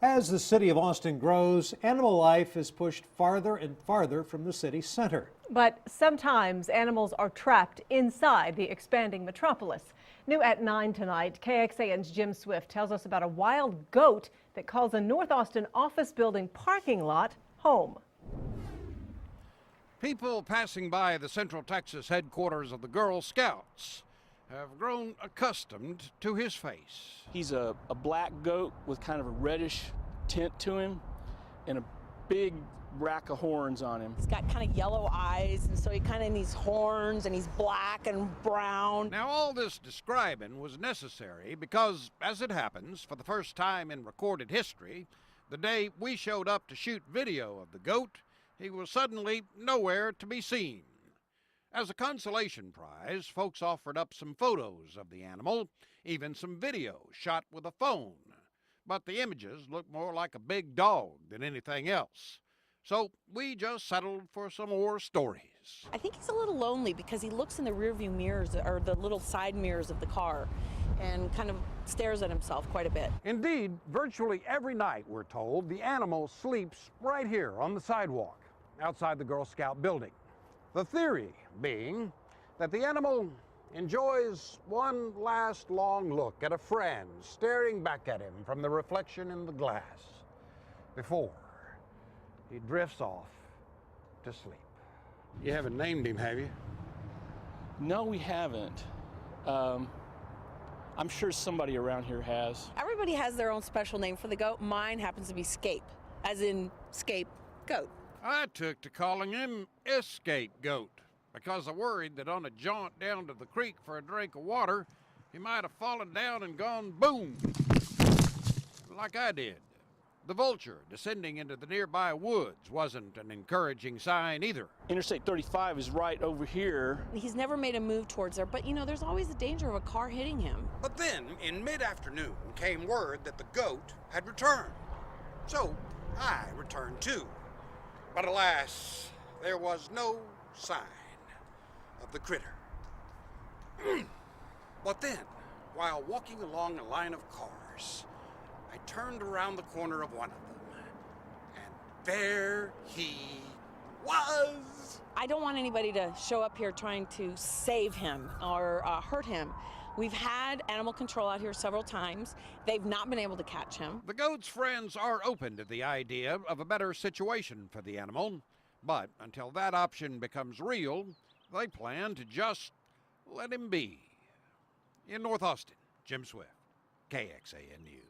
As the city of Austin grows, animal life is pushed farther and farther from the city center. But sometimes animals are trapped inside the expanding metropolis. New at 9 tonight, KXAN's Jim Swift tells us about a wild goat that calls a North Austin office building parking lot home. People passing by the Central Texas headquarters of the Girl Scouts have grown accustomed to his face. He's a black goat with kind of a reddish tint to him and a big rack of horns on him. He's got kind of yellow eyes, and so he kind of needs horns, and he's black and brown. Now, all this describing was necessary because, as it happens, for the first time in recorded history, the day we showed up to shoot video of the goat, he was suddenly nowhere to be seen. As a consolation prize, folks offered up some photos of the animal, even some video shot with a phone. But the images looked more like a big dog than anything else. So we just settled for some more stories. I think he's a little lonely because he looks in the rearview mirrors or the little side mirrors of the car and kind of stares at himself quite a bit. Indeed, virtually every night, we're told, the animal sleeps right here on the sidewalk outside the Girl Scout building. The theory being that the animal enjoys one last long look at a friend staring back at him from the reflection in the glass before he drifts off to sleep. You haven't named him, have you? No, we haven't. I'm sure somebody around here has. Everybody has their own special name for the goat. Mine happens to be Scape, as in scapegoat. I took to calling him Escape Goat because I worried that on a jaunt down to the creek for a drink of water, he might have fallen down and gone boom, like I did. The vulture descending into the nearby woods wasn't an encouraging sign either. Interstate 35 is right over here. He's never made a move towards there, but there's always the danger of a car hitting him. But then, in mid-afternoon, came word that the goat had returned. So I returned too. But alas, there was no sign of the critter. But then, while walking along a line of cars, I turned around the corner of one of them, and there he was. I don't want anybody to show up here trying to save him or hurt him. We've had animal control out here several times. They've not been able to catch him. The goat's friends are open to the idea of a better situation for the animal, but until that option becomes real, they plan to just let him be. In North Austin, Jim Swift, KXAN News.